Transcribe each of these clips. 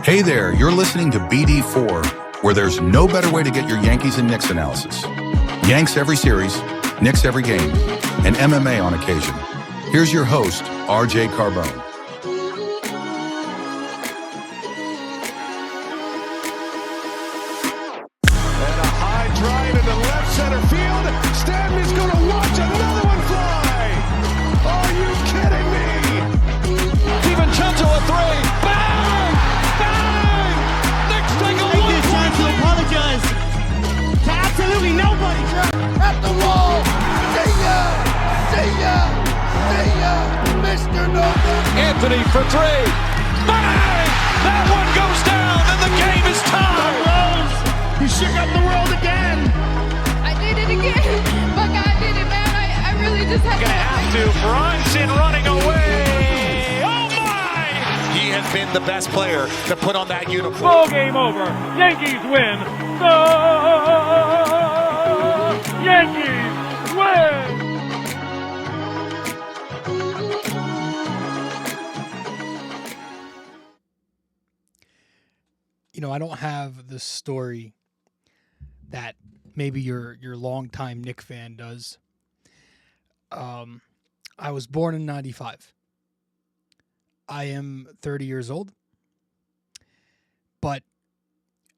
Hey there, you're listening to BD4, where there's no better way to get your Yankees and Knicks analysis. Yanks every series, Knicks every game, and MMA on occasion. Here's your host, RJ Carbone. And a high drive into left center field. Stanley's going to watch another one fly. Are you kidding me? DiVincenzo a three. Bang! Bang! Knicks take a Take this chance to apologize to absolutely nobody. At the wall. See ya! See ya! See ya! Mr. Nova. Anthony for three. Bang! That one goes down and the game is tied. Rose, you shook up the world again. I did it again. But God did it, man. I really just had Gonna have to. Brunson running away. Oh my! He has been the best player to put on that uniform. Ball game over. Yankees win. Yankees win. You know, I don't have the story that maybe your longtime Knicks fan does. I was born in 95. I am 30 years old. But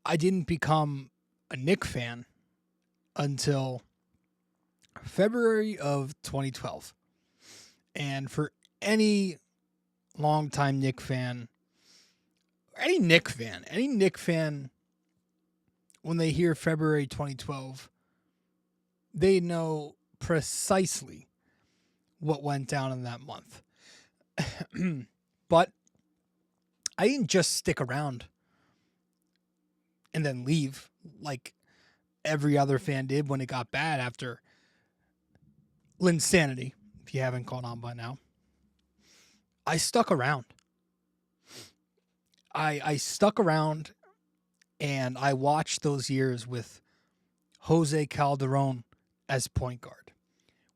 I didn't become a Knicks fan until February of 2012. And for any longtime Knicks fan, any Knicks fan, when they hear February 2012, they know precisely what went down in that month. But I didn't just stick around and then leave like every other fan did when it got bad after Linsanity, if you haven't caught on by now. I stuck around. I stuck around and I watched those years with Jose Calderon as point guard,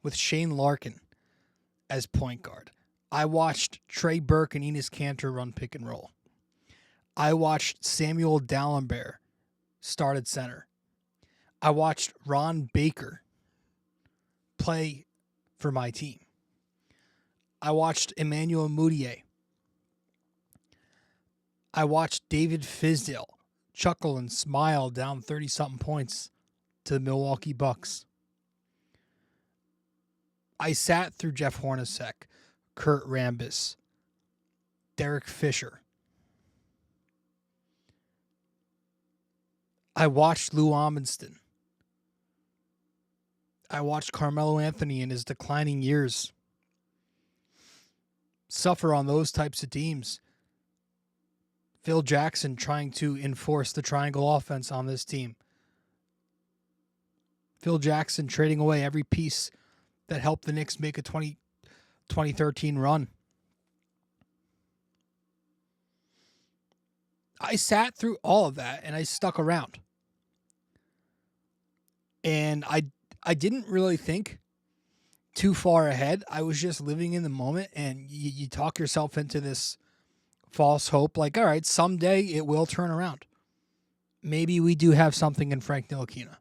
with Shane Larkin as point guard. I watched Trey Burke and Enes Kanter run pick and roll. I watched Samuel Dalembert start at center. I watched Ron Baker play for my team. I watched Emmanuel Mudiay. I watched David Fizdale chuckle and smile down 30-something points to the Milwaukee Bucks. I sat through Jeff Hornacek, Kurt Rambis, Derek Fisher. I watched Lou Amundsen. I watched Carmelo Anthony in his declining years suffer on those types of teams. Phil Jackson trying to enforce the triangle offense on this team. Phil Jackson trading away every piece that helped the Knicks make a 2013 run. I sat through all of that and I stuck around. And I didn't really think too far ahead. I was just living in the moment, and you talk yourself into this false hope, like, all right, someday it will turn around. Maybe we do have something in Frank Ntilikina.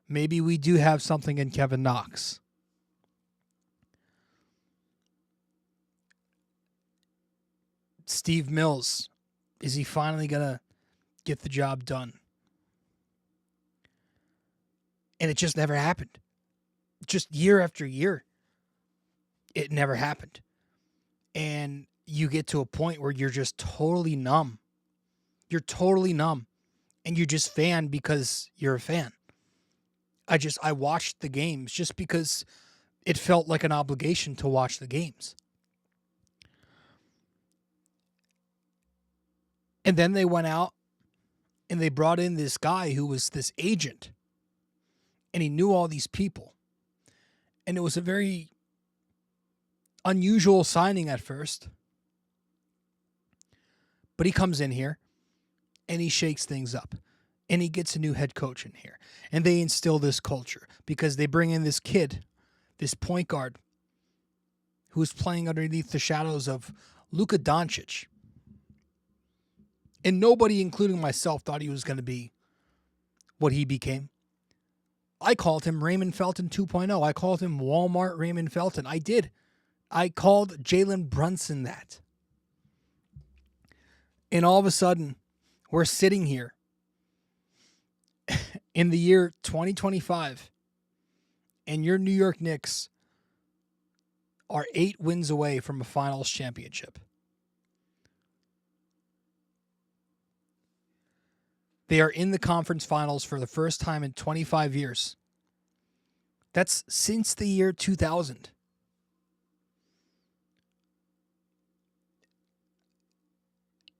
Maybe we do have something in Kevin Knox. Steve Mills, is he finally going to get the job done? And it just never happened. Just year after year, it never happened. And you get to a point where you're just totally numb. You're totally numb. And you just fan because you're a fan. I watched the games just because it felt like an obligation to watch the games. And then they went out and they brought in this guy who was this agent. And he knew all these people. And it was a very unusual signing at first. But he comes in here and he shakes things up. And he gets a new head coach in here. And they instill this culture because they bring in this kid, this point guard, who was playing underneath the shadows of Luka Doncic. And nobody, including myself, thought he was going to be what he became. I called him Raymond Felton 2.0. I called him Walmart Raymond Felton. I did. I called Jalen Brunson that. And all of a sudden, we're sitting here in the year 2025, and your New York Knicks are 8 wins away from a finals championship. They are in the conference finals for the first time in 25 years. That's since the year 2000.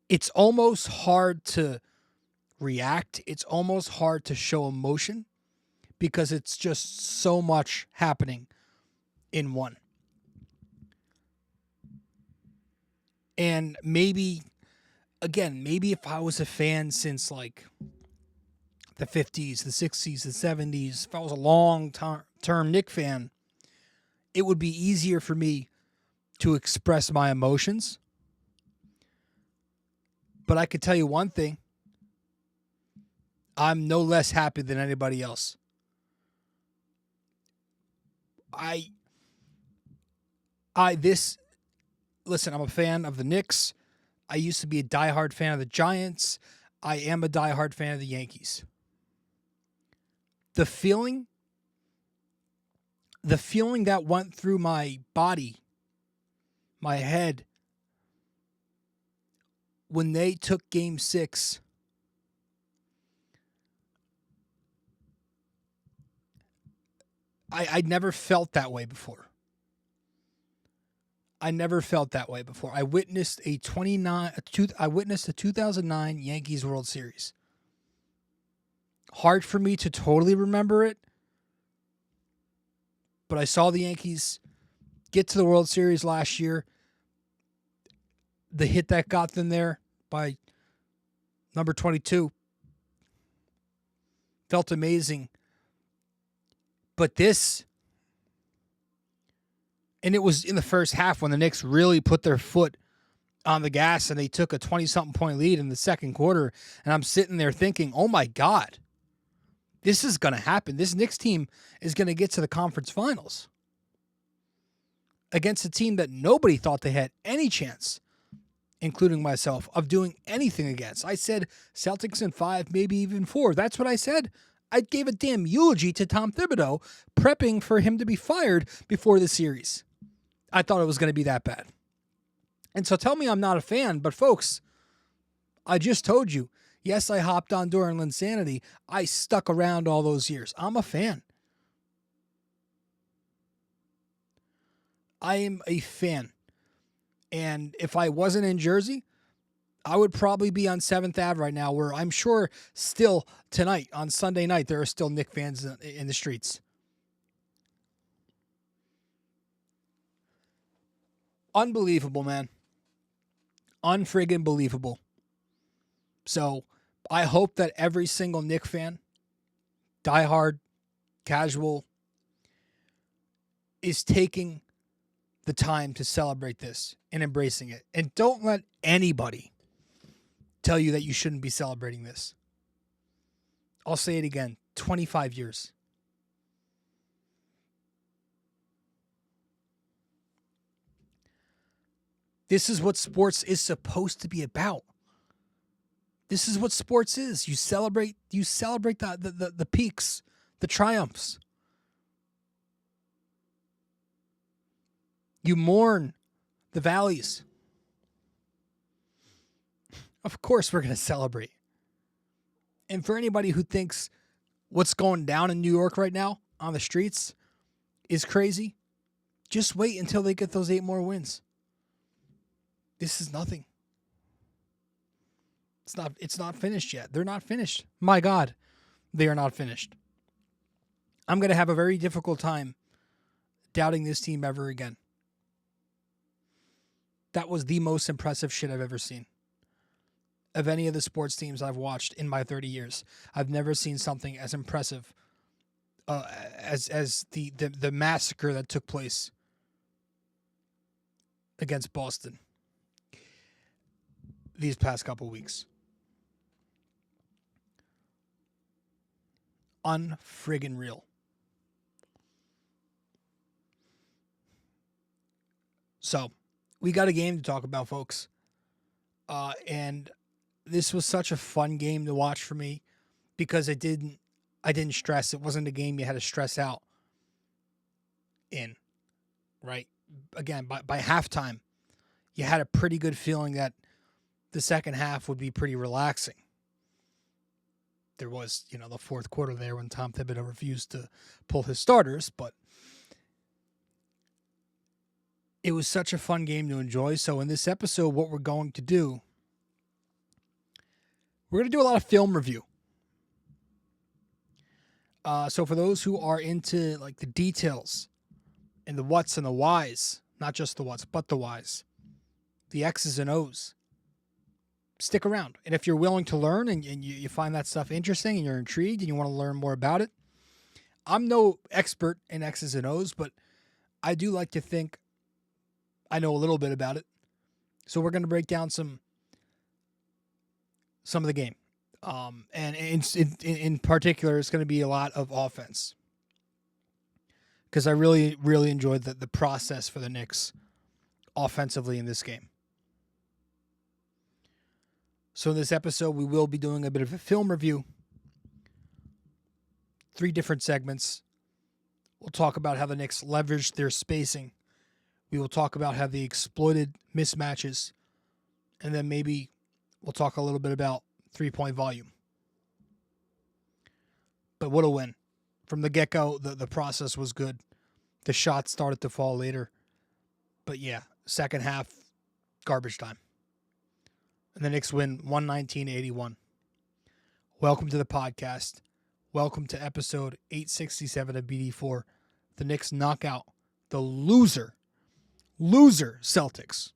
It's almost hard to react. It's almost hard to show emotion because it's just so much happening in one. And maybe if I was a fan since like the 50s, the 60s, the 70s, if I was a long-term Knick fan, it would be easier for me to express my emotions. But I could tell you one thing. I'm no less happy than anybody else. Listen, I'm a fan of the Knicks. I used to be a diehard fan of the Giants. I am a diehard fan of the Yankees. The feeling that went through my body, my head, when they took Game 6, I'd never felt that way before. I witnessed a 2009 Yankees World Series. Hard for me to totally remember it, but I saw the Yankees get to the World Series last year. The hit that got them there by number 22 felt amazing. But this, and it was in the first half when the Knicks really put their foot on the gas and they took a 20-something point lead in the second quarter. And I'm sitting there thinking, oh my God, this is going to happen. This Knicks team is going to get to the conference finals against a team that nobody thought they had any chance, including myself, of doing anything against. I said Celtics in 5, maybe even 4. That's what I said. I gave a damn eulogy to Tom Thibodeau, prepping for him to be fired before the series. I thought it was going to be that bad. And so tell me I'm not a fan, but folks, I just told you, yes, I hopped on during Linsanity. I stuck around all those years. I'm a fan. I am a fan. And if I wasn't in Jersey, I would probably be on 7th Ave right now, where I'm sure still tonight, on Sunday night, there are still Knicks fans in the streets. Unbelievable, man. Unfriggin' believable. So I hope that every single Knicks fan, diehard, casual, is taking the time to celebrate this and embracing it. And don't let anybody tell you that you shouldn't be celebrating this. I'll say it again, 25 years. This is what sports is supposed to be about. This is what sports is. You celebrate the peaks, the triumphs. You mourn the valleys. Of course we're going to celebrate. And for anybody who thinks what's going down in New York right now on the streets is crazy, just wait until they get those 8 more wins. This is nothing. It's not finished yet. They're not finished. My God, they are not finished. I'm going to have a very difficult time doubting this team ever again. That was the most impressive shit I've ever seen. Of any of the sports teams I've watched in my 30 years, I've never seen something as impressive as the massacre that took place against Boston these past couple weeks. Unfriggin' real. So, we got a game to talk about, folks. And this was such a fun game to watch for me because I didn't stress. It wasn't a game you had to stress out in, right? Again, by halftime, you had a pretty good feeling that the second half would be pretty relaxing. There was, the fourth quarter there when Tom Thibodeau refused to pull his starters, but it was such a fun game to enjoy. So in this episode, what we're going to do, we're going to do a lot of film review. So for those who are into like the details and the whats and the whys, not just the whats, but the whys, the X's and O's, stick around. And if you're willing to learn and you find that stuff interesting and you're intrigued and you want to learn more about it, I'm no expert in X's and O's, but I do like to think I know a little bit about it. So we're going to break down some of the game. And in particular, it's going to be a lot of offense. Because I really, really enjoyed the process for the Knicks offensively in this game. So in this episode, we will be doing a bit of a film review. 3 different segments. We'll talk about how the Knicks leveraged their spacing. We will talk about how they exploited mismatches. And then maybe we'll talk a little bit about 3-point volume. But what a win. From the get-go, the process was good. The shots started to fall later. But yeah, second half, garbage time. And the Knicks win 119-81. Welcome to the podcast. Welcome to episode 867 of BD4. The Knicks knock out the loser Celtics.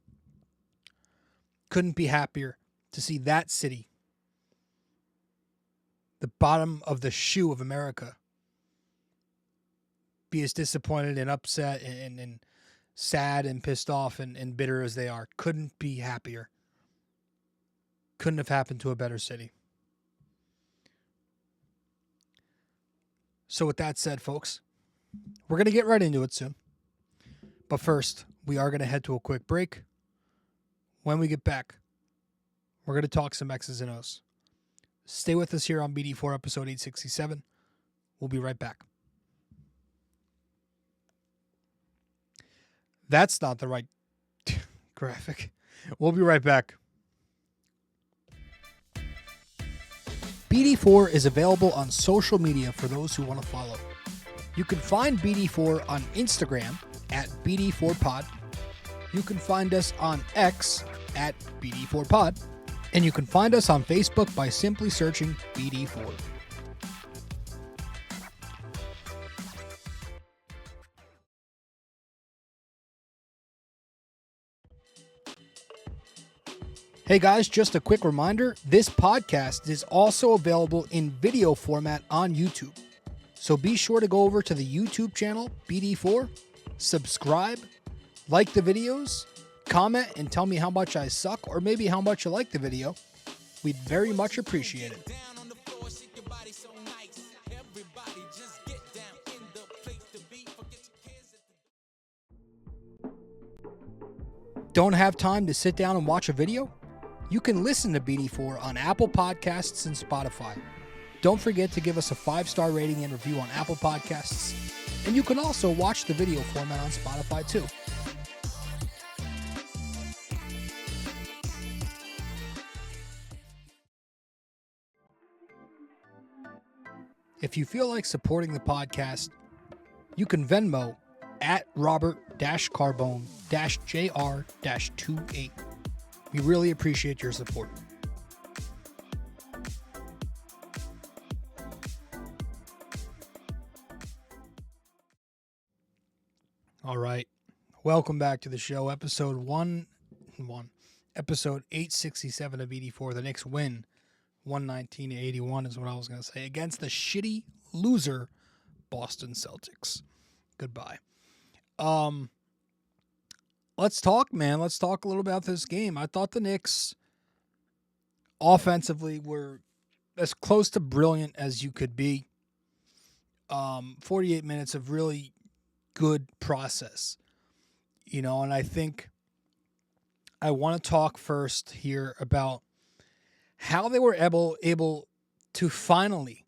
Couldn't be happier to see that city, the bottom of the shoe of America, be as disappointed and upset and sad and pissed off and bitter as they are. Couldn't be happier. Couldn't have happened to a better city. So with that said, folks, we're going to get right into it soon. But first, we are going to head to a quick break. When we get back, we're going to talk some X's and O's. Stay with us here on BD4 episode 867. We'll be right back. That's not the right graphic. We'll be right back. BD4 is available on social media for those who want to follow. You can find BD4 on Instagram at BD4Pod. You can find us on X at BD4Pod. And you can find us on Facebook by simply searching BD4. Hey guys, just a quick reminder, this podcast is also available in video format on YouTube. So be sure to go over to the YouTube channel, BD4, subscribe, like the videos, comment and tell me how much I suck or maybe how much you like the video. We'd very much appreciate it. Don't have time to sit down and watch a video? You can listen to BD4 on Apple Podcasts and Spotify. Don't forget to give us a 5-star rating and review on Apple Podcasts. And you can also watch the video format on Spotify too. If you feel like supporting the podcast, you can Venmo at Robert-Carbone-JR-28. We really appreciate your support. All right. Welcome back to the show. Episode 867 of BD4. The Knicks win 119-81 is what I was going to say against the shitty loser Boston Celtics. Goodbye. let's talk, man. Let's talk a little about this game. I thought the Knicks offensively were as close to brilliant as you could be. 48 minutes of really good process, and I think I want to talk first here about how they were able to finally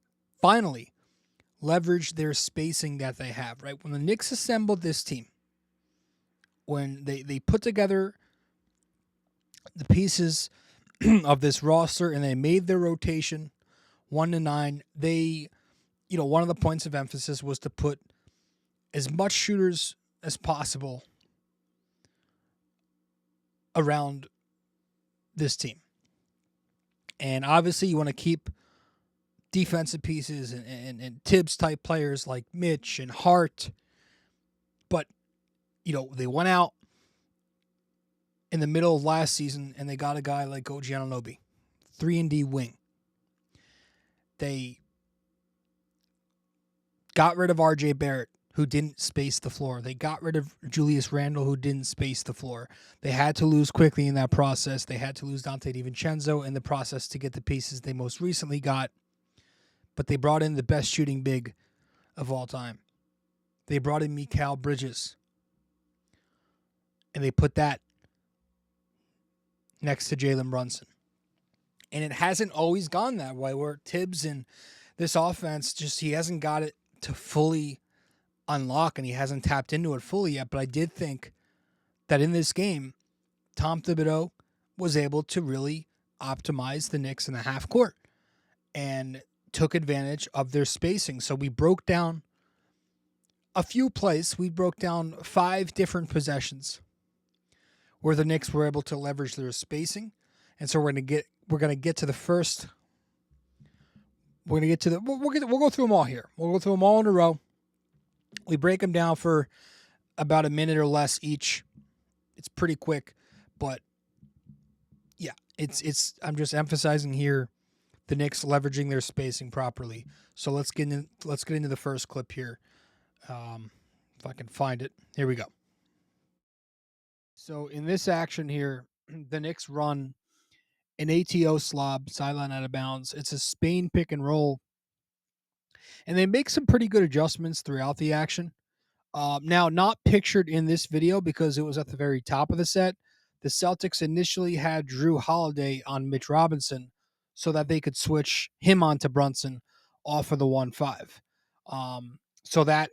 leverage their spacing that they have, right? When the Knicks assembled this team, when they put together the pieces of this roster and they made their rotation 1 to 9, they, one of the points of emphasis was to put as much shooters as possible around this team. And obviously you want to keep defensive pieces and Tibbs type players like Mitch and Hart. But, they went out in the middle of last season and they got a guy like OG Anunoby, 3-and-D wing. They got rid of RJ Barrett, who didn't space the floor. They got rid of Julius Randle, who didn't space the floor. They had to lose quickly in that process. They had to lose Dante DiVincenzo in the process to get the pieces they most recently got. But they brought in the best shooting big of all time. They brought in Mikal Bridges. And they put that next to Jalen Brunson. And it hasn't always gone that way, where Tibbs and this offense, he hasn't got it to fully unlock, and he hasn't tapped into it fully yet. But I did think that in this game, Tom Thibodeau was able to really optimize the Knicks in the half court and took advantage of their spacing. So we broke down a few plays. We broke down 5 different possessions where the Knicks were able to leverage their spacing. And so we'll go through them all here. We'll go through them all in a row. We break them down for about a minute or less each. It's pretty quick, but yeah, I'm just emphasizing here the Knicks leveraging their spacing properly. So let's get into the first clip here. If I can find it. Here we go. So in this action here, the Knicks run an ATO slob, sideline out of bounds. It's a Spain pick and roll. And they make some pretty good adjustments throughout the action. Now, not pictured in this video because it was at the very top of the set. The Celtics initially had Drew Holiday on Mitch Robinson so that they could switch him onto Brunson off of the 1-5. So that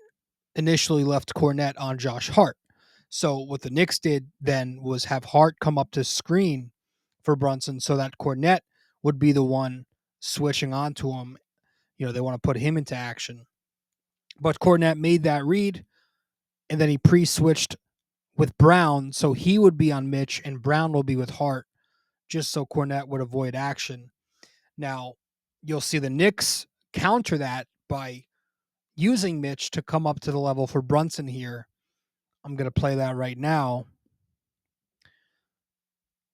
initially left Cornette on Josh Hart. So what the Knicks did then was have Hart come up to screen for Brunson so that Cornette would be the one switching onto him. They want to put him into action. But Cornette made that read, and then he pre-switched with Brown, so he would be on Mitch, and Brown will be with Hart, just so Cornette would avoid action. Now, you'll see the Knicks counter that by using Mitch to come up to the level for Brunson here. I'm going to play that right now.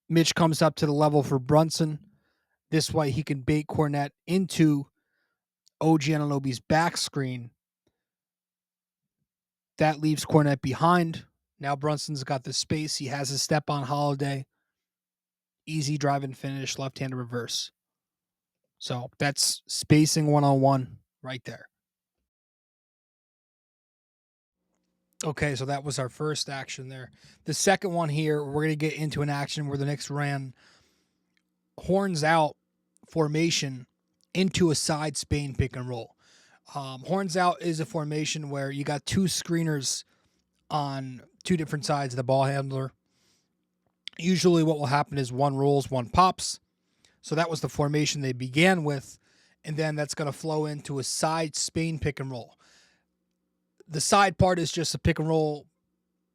Mitch comes up to the level for Brunson. This way he can bait Cornette into OG Anunoby's back screen. That leaves Cornette behind. Now Brunson's got the space. He has a step on Holiday. Easy drive and finish, left-handed reverse. So that's spacing 1-on-1 right there. Okay, so that was our first action there. The second one here, we're going to get into an action where the Knicks ran horns out formation into a side Spain pick and roll. Horns out is a formation where you got 2 screeners on 2 different sides of the ball handler. Usually what will happen is one rolls, one pops. So that was the formation they began with, and then that's going to flow into a side Spain pick and roll. The side part is just a pick and roll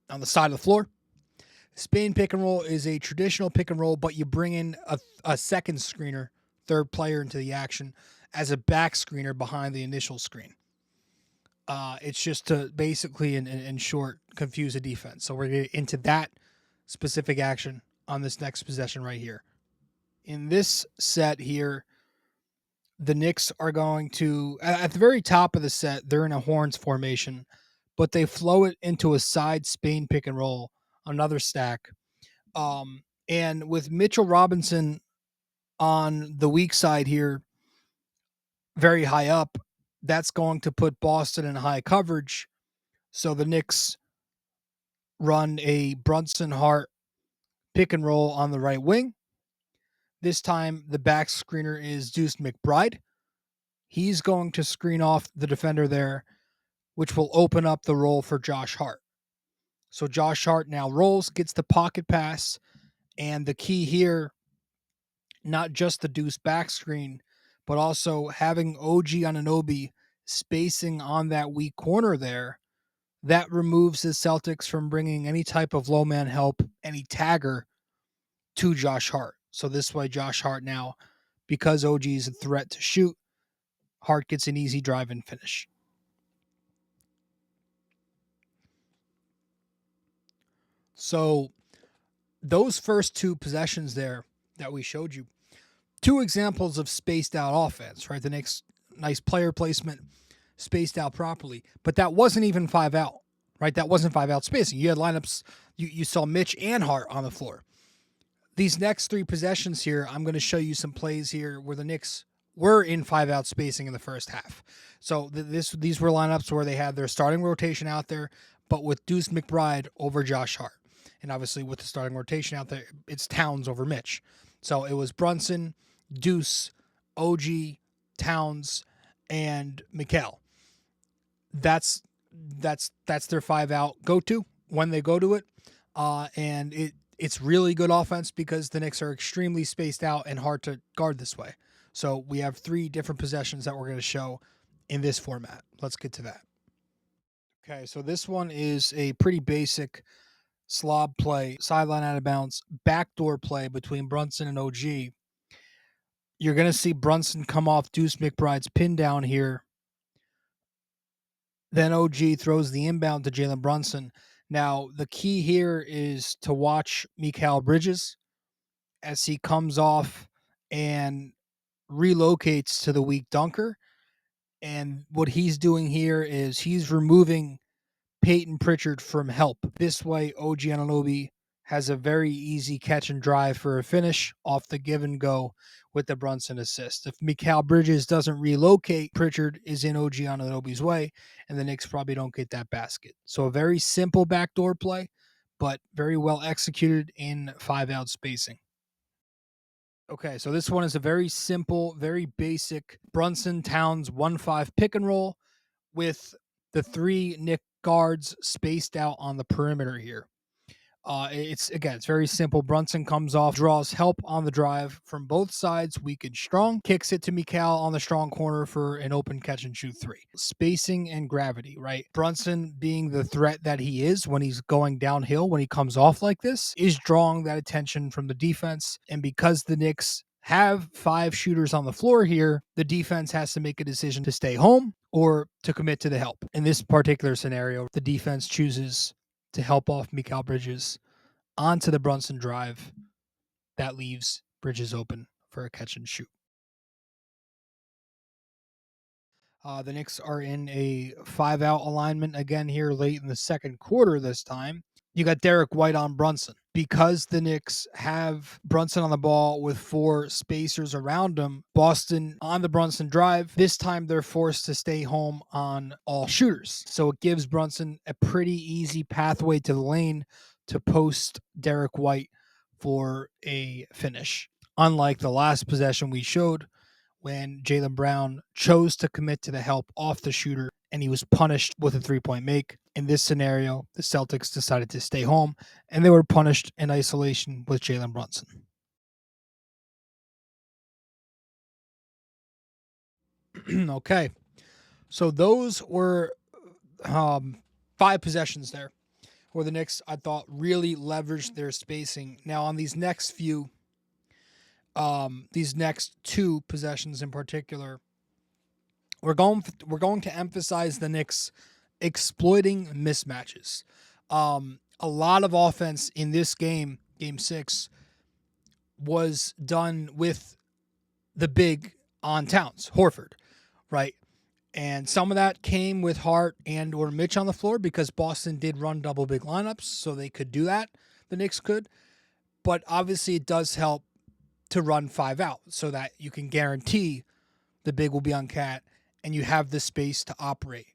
on the side of the floor. Spain pick and roll is a traditional pick and roll, but you bring in a second screener, third player into the action as a back screener behind the initial screen. It's just to basically, in short, confuse the defense. So we're going to get into that specific action on this next possession right here. In this set here, the Knicks are going to, at the very top of the set, they're in a horns formation, but they flow it into a side Spain pick and roll another stack. And with Mitchell Robinson on the weak side here, very high up, that's going to put Boston in high coverage. So the Knicks run a Brunson Hart pick and roll on the right wing. This time, the back screener is Deuce McBride. He's going to screen off the defender there, which will open up the roll for Josh Hart. So Josh Hart now rolls, gets the pocket pass, and the key here, not just the Deuce back screen, but also having OG Anunoby spacing on that weak corner there. That removes the Celtics from bringing any type of low man help, any tagger to Josh Hart. So this way, Josh Hart now, because OG is a threat to shoot, Hart gets an easy drive and finish. So those first two possessions there that we showed you, two examples of spaced out offense, right? The Knicks, nice player placement, spaced out properly, but that wasn't even 5 out, right? That wasn't 5 out spacing. You had lineups, you saw Mitch and Hart on the floor. These next three possessions here, I'm going to show you some plays here where the Knicks were in 5 out spacing in the first half. So these were lineups where they had their starting rotation out there, but with Deuce McBride over Josh Hart. And obviously with the starting rotation out there, it's Towns over Mitch. So it was Brunson, Deuce, OG, Towns, and Mikal. That's their 5 out go-to when they go to it. And it's really good offense because the Knicks are extremely spaced out and hard to guard this way. So we have 3 different possessions that we're going to show in this format. Let's get to that. Okay, so this one is a pretty basic slob play, sideline out of bounds, backdoor play between Brunson and OG. You're going to see Brunson come off Deuce McBride's pin down here. Then OG throws the inbound to Jalen Brunson. Now, the key here is to watch Mikal Bridges as he comes off and relocates to the weak dunker. And what he's doing here is he's removing Peyton Pritchard from help. This way, OG Anunoby has a very easy catch and drive for a finish off the give and go with the Brunson assist. If Mikal Bridges doesn't relocate, Pritchard is in OG Anunoby's way, and the Knicks probably don't get that basket. So a very simple backdoor play, but very well executed in 5 out spacing. Okay, so this one is a very simple, very basic Brunson Towns 1-5 pick and roll with the 3 Knick guards spaced out on the perimeter here. It's very simple. Brunson comes off, draws help on the drive from both sides, weak and strong, kicks it to Mikal on the strong corner for an open catch and shoot 3. Spacing and gravity, right? Brunson, being the threat that he is when he's going downhill, when he comes off like this, is drawing that attention from the defense. And because the Knicks have 5 shooters on the floor here, the defense has to make a decision to stay home or to commit to the help. In this particular scenario, the defense chooses to help off Mikal Bridges onto the Brunson drive. That leaves Bridges open for a catch and shoot. The Knicks are in a 5 out alignment again here late in the second quarter this time. You got Derek White on Brunson. Because the Knicks have Brunson on the ball with 4 spacers around him, Boston on the Brunson drive, this time they're forced to stay home on all shooters. So it gives Brunson a pretty easy pathway to the lane to post Derek White for a finish. Unlike the last possession we showed, when Jaylen Brown chose to commit to the help off the shooter and he was punished with a 3-point make. In this scenario, the Celtics decided to stay home and they were punished in isolation with Jalen Brunson. Okay, so those were 5 possessions there where the Knicks, I thought, really leveraged their spacing. Now on these next few, these next 2 possessions in particular, we're going to emphasize the Knicks exploiting mismatches. A lot of offense in this game, game 6, was done with the big on Towns, Horford, right? And some of that came with Hart and or Mitch on the floor because Boston did run double big lineups, so they could do that. The Knicks could. But obviously it does help to run 5 out so that you can guarantee the big will be on Cat and you have the space to operate.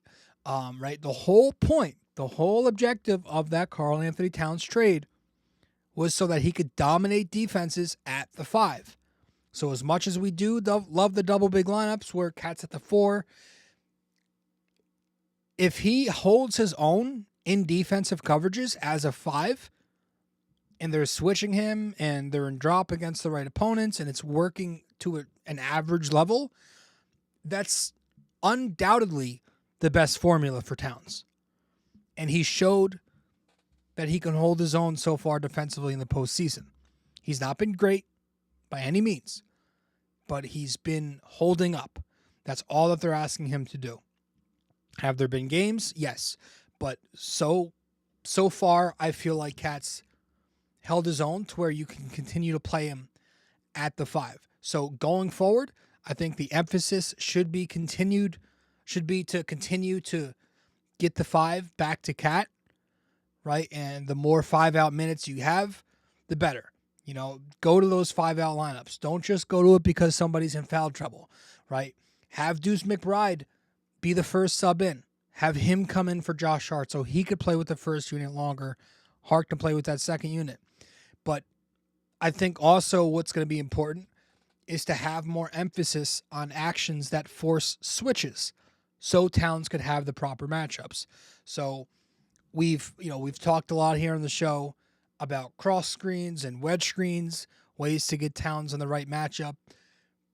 Right? The whole point, the whole objective of that Karl Anthony Towns trade was so that he could dominate defenses at the 5. So as much as we do love the double big lineups where Cat's at the 4, if he holds his own in defensive coverages as a 5, and they're switching him and they're in drop against the right opponents and it's working to an average level, that's undoubtedly the best formula for Towns. And he showed that he can hold his own so far defensively in the postseason. He's not been great by any means, but he's been holding up. That's all that they're asking him to do. Have there been games? Yes. But so far, I feel like Cat's held his own to where you can continue to play him at the 5. So going forward, I think the emphasis should be to continue to get the 5 back to Cat, right? And the more 5-out minutes you have, the better. You know, go to those 5-out lineups. Don't just go to it because somebody's in foul trouble, right? Have Deuce McBride be the first sub in. Have him come in for Josh Hart so he could play with the first unit longer. Hart can play with that second unit. But I think also what's going to be important is to have more emphasis on actions that force switches so Towns could have the proper matchups. So we've talked a lot here on the show about cross screens and wedge screens, ways to get Towns in the right matchup.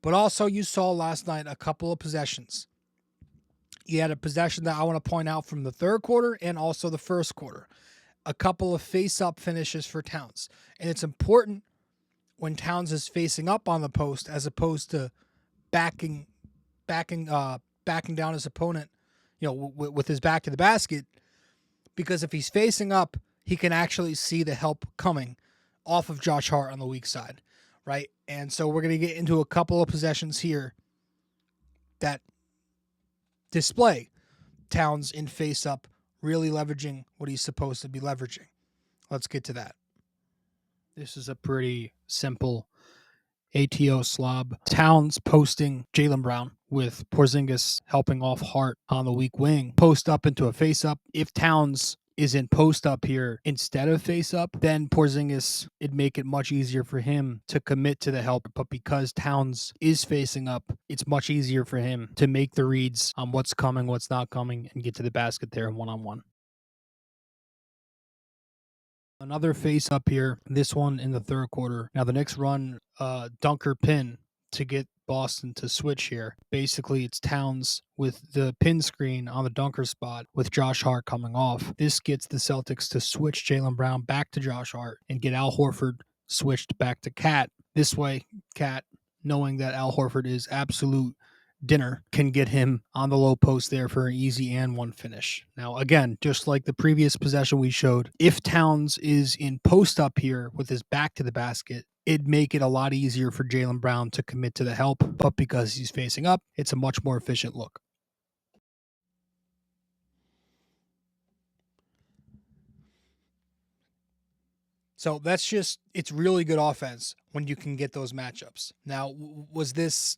But also you saw last night a couple of possessions. You had a possession that I want to point out from the third quarter and also the first quarter. A couple of face-up finishes for Towns. And it's important when Towns is facing up on the post as opposed to backing down his opponent, with his back to the basket. Because if he's facing up, he can actually see the help coming off of Josh Hart on the weak side, right? And so we're going to get into a couple of possessions here that display Towns in face-up, really leveraging what he's supposed to be leveraging. Let's get to that. This is a pretty simple ATO slob. Towns posting Jaylen Brown with Porzingis helping off Hart on the weak wing. Post up into a face-up. If Towns is in post-up here instead of face-up, then Porzingis, it'd make it much easier for him to commit to the help. But because Towns is facing up, it's much easier for him to make the reads on what's coming, what's not coming, and get to the basket there one-on-one. Another face up here, this one in the third quarter. Now the Knicks run dunker pin to get Boston to switch here. Basically, it's Towns with the pin screen on the dunker spot with Josh Hart coming off. This gets the Celtics to switch Jaylen Brown back to Josh Hart and get Al Horford switched back to Cat. This way, Cat, knowing that Al Horford is absolute dinner, can get him on the low post there for an easy and one finish. Now, again, just like the previous possession we showed, if Towns is in post up here with his back to the basket, it'd make it a lot easier for Jaylen Brown to commit to the help, but because he's facing up, it's a much more efficient look. So that's just, it's really good offense when you can get those matchups. Now, was this,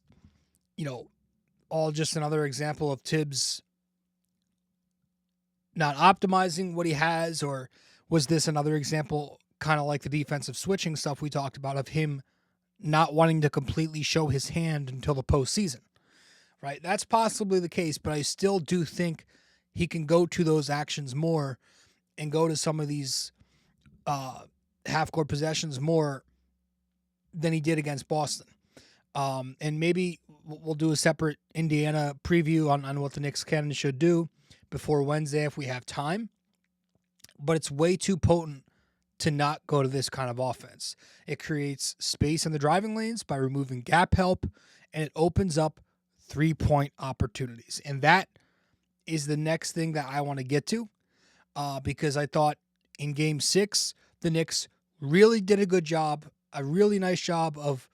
all just another example of Tibbs not optimizing what he has, or was this another example, kind of like the defensive switching stuff we talked about, of him not wanting to completely show his hand until the postseason, right? That's possibly the case, but I still do think he can go to those actions more and go to some of these half-court possessions more than he did against Boston. And maybe we'll do a separate Indiana preview on what the Knicks can and should do before Wednesday if we have time. But it's way too potent to not go to this kind of offense. It creates space in the driving lanes by removing gap help, and it opens up three-point opportunities. And that is the next thing that I want to get to, because I thought in Game 6, the Knicks really did a good job, a really nice job of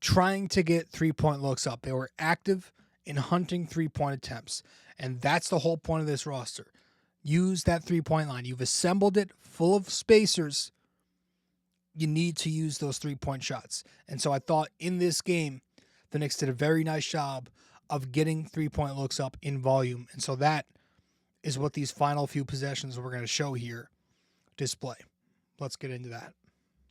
trying to get three-point looks up. They were active in hunting three-point attempts. And that's the whole point of this roster. Use that three-point line. You've assembled it full of spacers. You need to use those three-point shots. And so I thought in this game, the Knicks did a very nice job of getting three-point looks up in volume. And so that is what these final few possessions we're going to show here display. Let's get into that.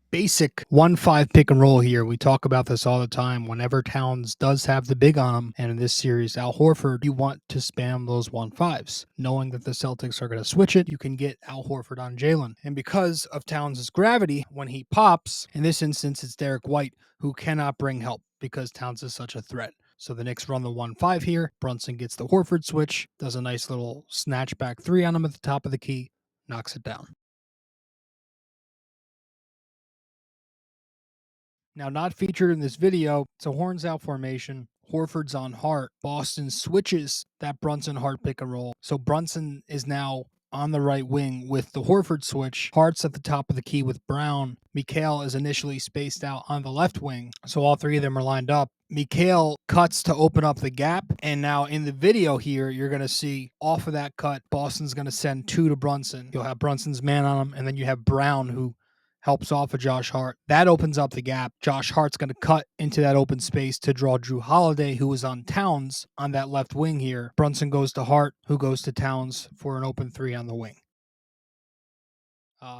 Basic 1-5 pick and roll here. We talk about this all the time. Whenever Towns does have the big on him, and in this series, Al Horford, you want to spam those 1-5s. Knowing that the Celtics are going to switch it, you can get Al Horford on Jalen. And because of Towns' gravity, when he pops, in this instance, it's Derek White, who cannot bring help because Towns is such a threat. So the Knicks run the 1-5 here. Brunson gets the Horford switch, does a nice little snatch back three on him at the top of the key, knocks it down. Now, not featured in this video, it's a horns out formation. Horford's on Hart. Boston switches that Brunson-Hart pick and roll. So Brunson is now on the right wing with the Horford switch. Hart's at the top of the key with Brown. Mikal is initially spaced out on the left wing. So all three of them are lined up. Mikal cuts to open up the gap. And now in the video here, you're going to see off of that cut, Boston's going to send two to Brunson. You'll have Brunson's man on him. And then you have Brown, who helps off of Josh Hart. That opens up the gap. Josh Hart's going to cut into that open space to draw Drew Holiday, who is on Towns on that left wing here. Brunson goes to Hart, who goes to Towns for an open three on the wing.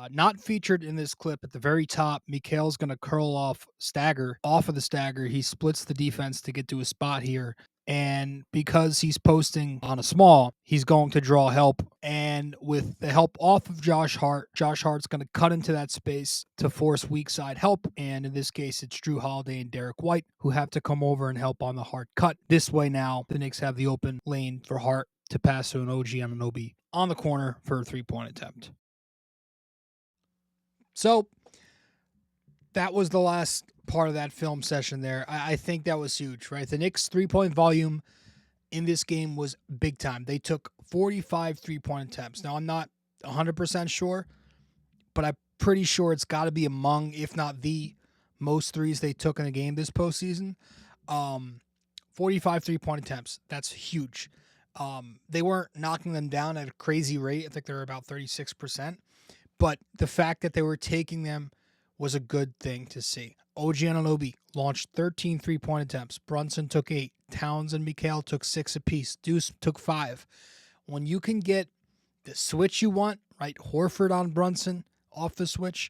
Not featured in this clip at the very top, Mikal's going to curl off stagger. Off of the stagger, he splits the defense to get to a spot here. And because he's posting on a small, he's going to draw help. And with the help off of Josh Hart's going to cut into that space to force weak side help. And in this case, it's Drew Holiday and Derek White who have to come over and help on the Hart cut. This way now, the Knicks have the open lane for Hart to pass to an OG Anunoby on the corner for a three-point attempt. So that was the last part of that film session there. I think that was huge, right? The Knicks' three-point volume in this game was big time. They took 45 three-point attempts. Now, I'm not 100% sure, but I'm pretty sure it's got to be among, if not the most threes they took in a game this postseason. 45 three-point attempts. That's huge. They weren't knocking them down at a crazy rate. I think they were about 36%. But the fact that they were taking them was a good thing to see. OG Anunoby launched 13 three-point attempts. Brunson took 8. Towns and Mikal took 6 apiece. Deuce took 5. When you can get the switch you want, right? Horford on Brunson off the switch,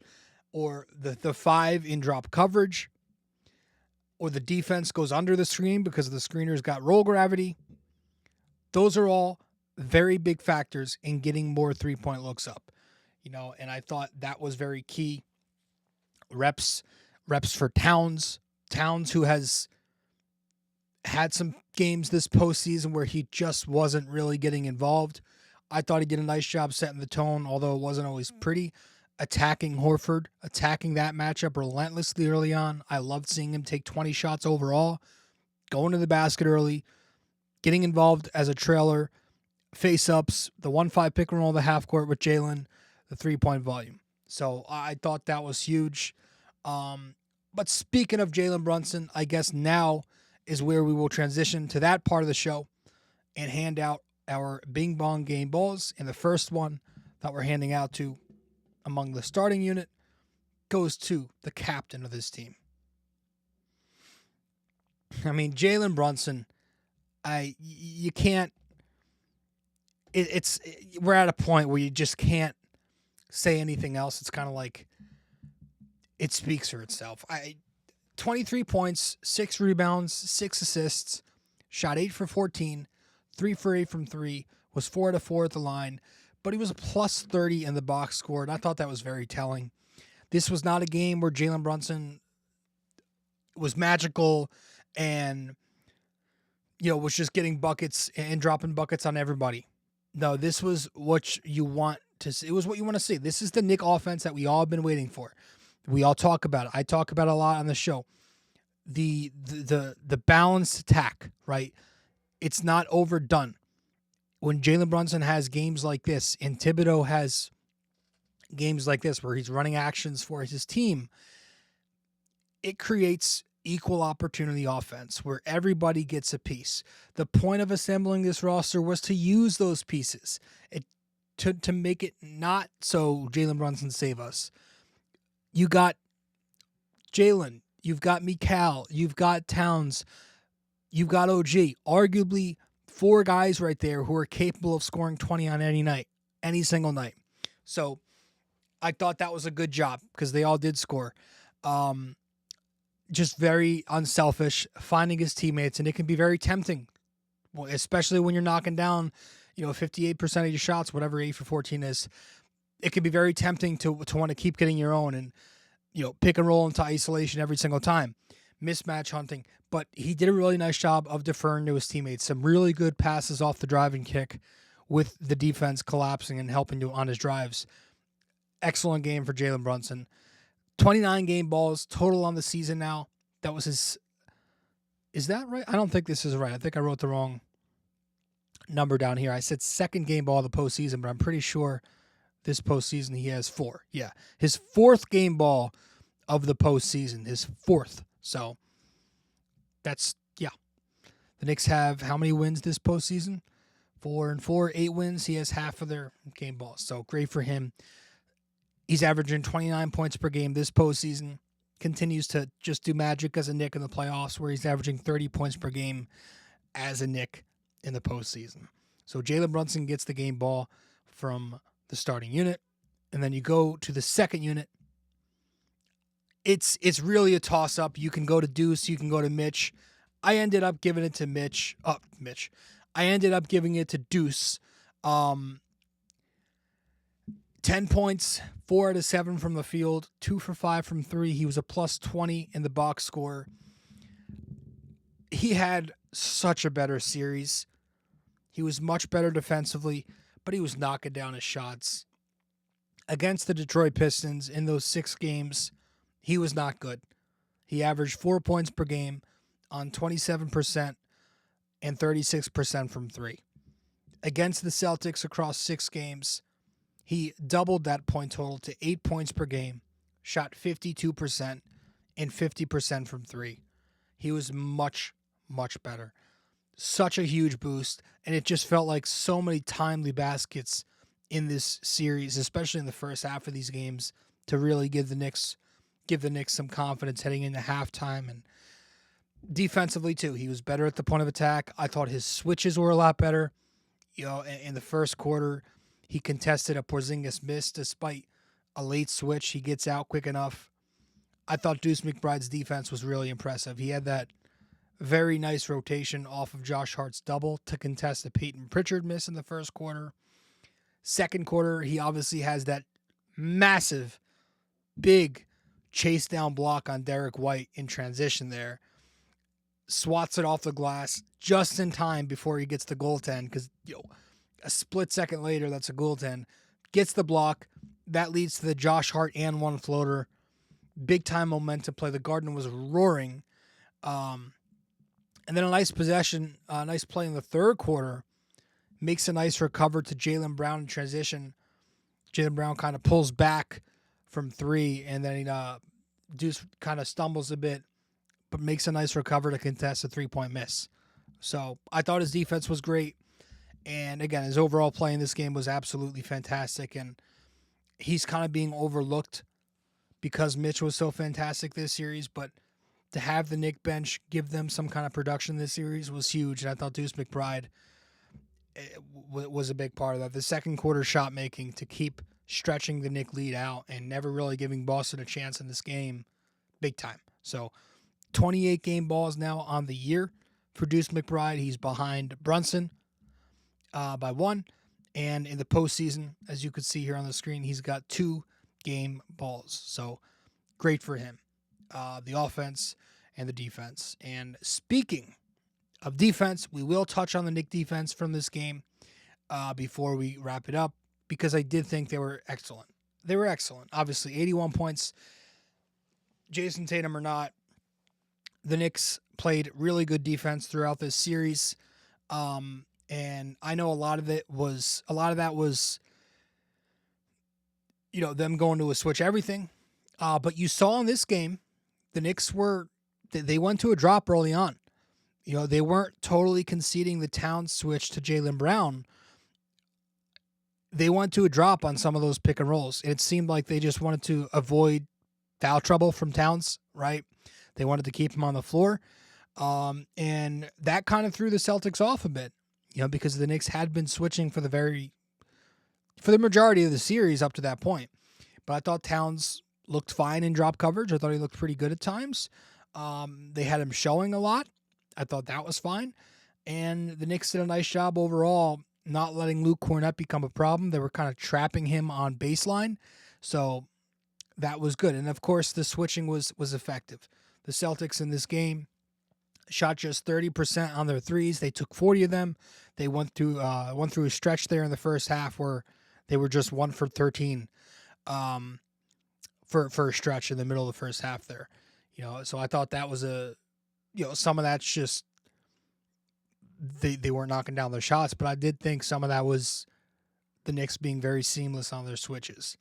or the 5 in drop coverage, or the defense goes under the screen because the screener's got roll gravity. Those are all very big factors in getting more three-point looks up. And I thought that was very key. Reps for Towns, who has had some games this postseason where he just wasn't really getting involved. I thought he did a nice job setting the tone, although it wasn't always pretty. Attacking Horford, attacking that matchup relentlessly early on. I loved seeing him take 20 shots overall, going to the basket early, getting involved as a trailer, face-ups, the 1-5 pick and roll, the half court with Jalen, the three-point volume. So I thought that was huge. But speaking of Jalen Brunson, I guess now is where we will transition to that part of the show and hand out our Bing Bong game balls. And the first one that we're handing out to among the starting unit goes to the captain of this team. I mean, Jalen Brunson, you can't, we're at a point where you just can't say anything else. It's kind of like it speaks for itself. 23 points, 6 rebounds, 6 assists, shot 8 for 14, 3 for 8 from 3, was 4 out of 4 at the line, but he was a plus 30 in the box score, and I thought that was very telling. This was not a game where Jalen Brunson was magical and was just getting buckets and dropping buckets on everybody. No, this was what you want to see. It was what you want to see. This is the Knick offense that we all have been waiting for. We all talk about it. I talk about it a lot on the show. The balanced attack, right? It's not overdone. When Jalen Brunson has games like this, and Thibodeau has games like this where he's running actions for his team, it creates equal opportunity offense where everybody gets a piece. The point of assembling this roster was to use those pieces, to make it not so Jalen Brunson save us. You got Jalen, you've got Mikal, you've got Towns, you've got OG. Arguably 4 guys right there who are capable of scoring 20 on any night, any single night. So I thought that was a good job because they all did score. Just very unselfish, finding his teammates, and it can be very tempting, especially when you're knocking down, 58% of your shots, whatever 8 for 14 is. It can be very tempting to want to keep getting your own and, pick and roll into isolation every single time, mismatch hunting. But he did a really nice job of deferring to his teammates. Some really good passes off the driving kick with the defense collapsing and helping you on his drives. Excellent game for Jalen Brunson. 29 game balls total on the season now. That was his. Is that right? I don't think this is right. I think I wrote the wrong number down here. I said second game ball of the postseason, but I'm pretty sure this postseason he has 4. Yeah. His 4th game ball of the postseason. His 4th. So that's, yeah. The Knicks have how many wins this postseason? 4-4, 8 wins. He has half of their game balls. So great for him. He's averaging 29 points per game this postseason. Continues to just do magic as a Knick in the playoffs, where he's averaging 30 points per game as a Knick in the postseason. So Jalen Brunson gets the game ball from the starting unit. And then you go to the second unit. It's really a toss-up. You can go to Deuce. You can go to Mitch. I ended up giving it to Mitch. I ended up giving it to Deuce. 10 points, 4 out of 7 from the field, 2 for 5 from 3. He was a plus 20 in the box score. He had such a better series. He was much better defensively, but he was knocking down his shots. Against the Detroit Pistons in those 6 games, he was not good. He averaged 4 points per game on 27% and 36% from 3. Against the Celtics across 6 games, he doubled that point total to 8 points per game, shot 52% and 50% from 3. He was much, much better. Such a huge boost, and it just felt like so many timely baskets in this series, especially in the first half of these games, to really give the Knicks some confidence heading into halftime. And defensively too, he was better at the point of attack. I thought his switches were a lot better. In the first quarter, he contested a Porzingis miss despite a late switch. He gets out quick enough. I thought Deuce McBride's defense was really impressive. He had that very nice rotation off of Josh Hart's double to contest the Peyton Pritchard miss in the first quarter. Second quarter, he obviously has that massive, big chase down block on Derek White in transition there. Swats it off the glass just in time before he gets the goaltend, because a split second later, that's a goaltend. Gets the block. That leads to the Josh Hart and one floater. Big time momentum play. The Garden was roaring. And then a nice possession, nice play in the third quarter. Makes a nice recover to Jaylen Brown in transition. Jaylen Brown kind of pulls back from 3, and then Deuce kind of stumbles a bit, but makes a nice recover to contest a 3-point miss. So I thought his defense was great. And again, his overall play in this game was absolutely fantastic. And he's kind of being overlooked because Mitch was so fantastic this series. But to have the Knick bench give them some kind of production this series was huge. And I thought Deuce McBride was a big part of that. The second quarter shot making to keep stretching the Knick lead out and never really giving Boston a chance in this game, big time. So 28 game balls now on the year for Deuce McBride. He's behind Brunson by 1. And in the postseason, as you could see here on the screen, he's got 2 game balls. So great for him. The offense and the defense. And speaking of defense, we will touch on the Knick defense from this game before we wrap it up, because I did think they were excellent. They were excellent. Obviously, 81 points. Jason Tatum or not, the Knicks played really good defense throughout this series. And I know a lot of that was, them going to a switch everything. But you saw in this game, the Knicks were they went to a drop early on. They weren't totally conceding the Towns switch to Jaylen Brown. They went to a drop on some of those pick and rolls. It seemed like they just wanted to avoid foul trouble from Towns, right? They wanted to keep him on the floor. And that kind of threw the Celtics off a bit, because the Knicks had been switching for the majority of the series up to that point. But I thought Towns looked fine in drop coverage. I thought he looked pretty good at times. They had him showing a lot. I thought that was fine. And the Knicks did a nice job overall not letting Luke Kornet become a problem. They were kind of trapping him on baseline. So that was good. And of course, the switching was effective. The Celtics in this game shot just 30% on their threes. They took 40 of them. They went through a stretch there in the first half where they were just 1 for 13 for a stretch in the middle of the first half there. So I thought that was some of that's just they weren't knocking down their shots, but I did think some of that was the Knicks being very seamless on their switches.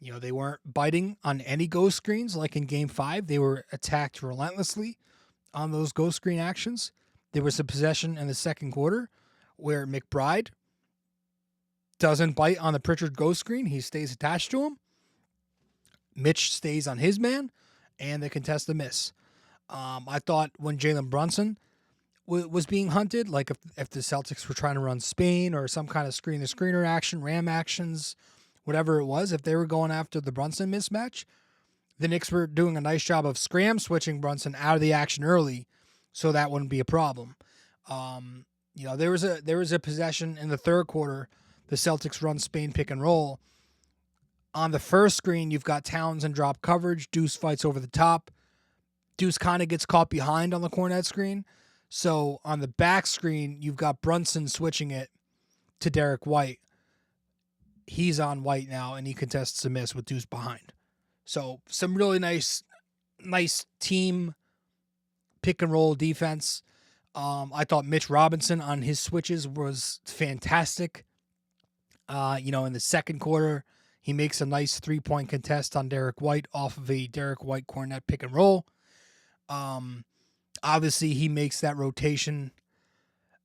They weren't biting on any ghost screens like in Game 5. They were attacked relentlessly on those ghost screen actions. There was a possession in the second quarter where McBride doesn't bite on the Pritchard ghost screen. He stays attached to him. Mitch stays on his man, and they contest the miss. I thought when Jalen Brunson was being hunted, like if the Celtics were trying to run Spain or some kind of screen-to-screener action, ram actions, whatever it was, if they were going after the Brunson mismatch, the Knicks were doing a nice job of scram switching Brunson out of the action early, so that wouldn't be a problem. There was a possession in the third quarter. The Celtics run Spain pick and roll. On the first screen, you've got Towns in drop coverage. Deuce fights over the top. Deuce kind of gets caught behind on the Kornet screen. So on the back screen, you've got Brunson switching it to Derek White. He's on White now, and he contests a miss with Deuce behind. So some really nice team pick and roll defense. I thought Mitch Robinson on his switches was fantastic. In the second quarter, he makes a nice 3-point contest on Derek White off of a Derek White Kornet pick and roll. Obviously, he makes that rotation.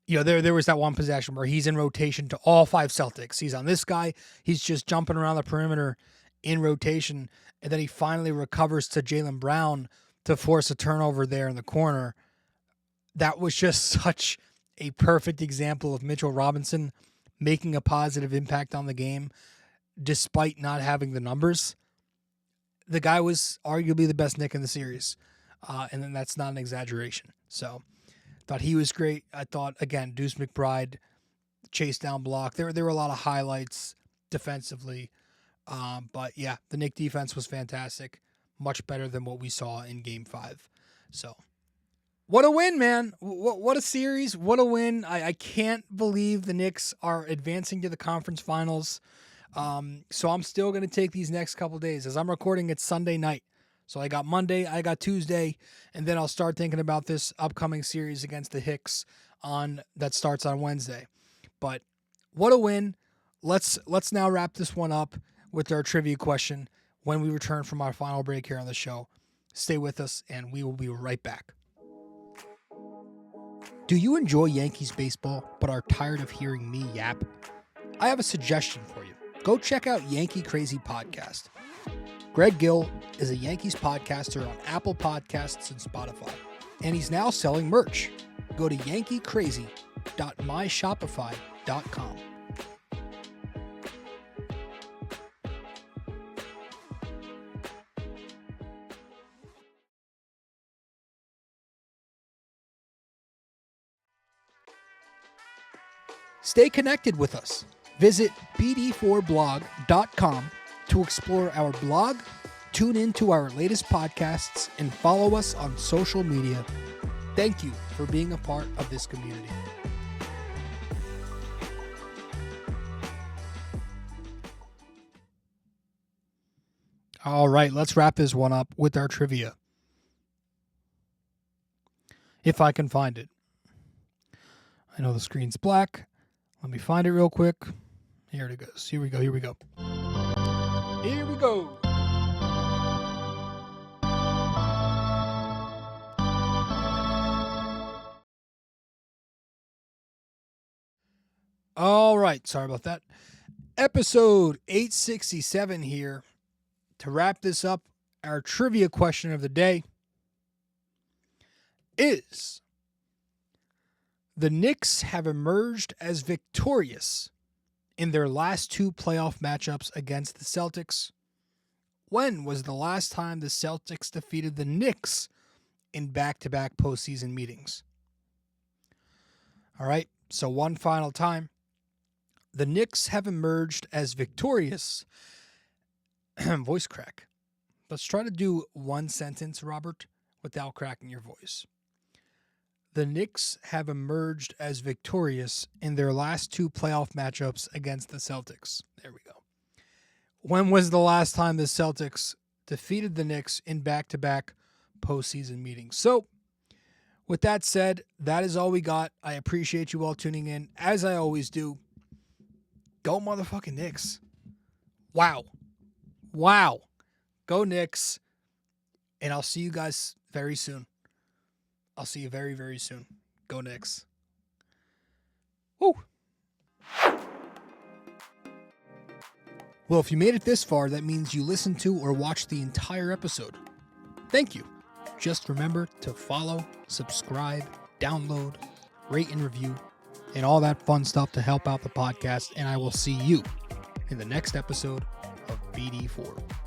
There was that one possession where he's in rotation to all 5 Celtics. He's on this guy. He's just jumping around the perimeter in rotation. And then he finally recovers to Jaylen Brown to force a turnover there in the corner. That was just such a perfect example of Mitchell Robinson making a positive impact on the game despite not having the numbers. The guy was arguably the best Knick in the series. And then that's not an exaggeration. So thought he was great. I thought, again, Deuce McBride, chase down block. There were a lot of highlights defensively. But yeah, the Knick defense was fantastic. Much better than what we saw in Game 5. So what a win, man. What a series. What a win. I can't believe the Knicks are advancing to the conference finals. So I'm still going to take these next couple days. As I'm recording, it's Sunday night. So I got Monday, I got Tuesday, and then I'll start thinking about this upcoming series against the Hicks that starts on Wednesday. But what a win. Let's now wrap this one up with our trivia question when we return from our final break here on the show. Stay with us, and we will be right back. Do you enjoy Yankees baseball but are tired of hearing me yap? I have a suggestion for you. Go check out Yankee Crazy Podcast. Greg Gill is a Yankees podcaster on Apple Podcasts and Spotify, and he's now selling merch. Go to yankeecrazy.myshopify.com. Stay connected with us. Visit BD4blog.com to explore our blog, tune in to our latest podcasts, and follow us on social media. Thank you for being a part of this community. All right, let's wrap this one up with our trivia. If I can find it. I know the screen's black. Let me find it real quick. Here it goes. Here we go. Here we go. All right. Sorry about that. Episode 867 here. To wrap this up, our trivia question of the day is: the Knicks have emerged as victorious in their last 2 playoff matchups against the Celtics. When was the last time the Celtics defeated the Knicks in back-to-back postseason meetings? All right, so one final time. The Knicks have emerged as victorious. Voice crack. Let's try to do one sentence, Robert, without cracking your voice. The Knicks have emerged as victorious in their last 2 playoff matchups against the Celtics. There we go. When was the last time the Celtics defeated the Knicks in back-to-back postseason meetings? So, with that said, that is all we got. I appreciate you all tuning in, as I always do. Go motherfucking Knicks. Wow. Go Knicks. And I'll see you guys very soon. I'll see you very, very soon. Go Knicks. Woo. Well, if you made it this far, that means you listened to or watched the entire episode. Thank you. Just remember to follow, subscribe, download, rate and review, and all that fun stuff to help out the podcast. And I will see you in the next episode of BD4.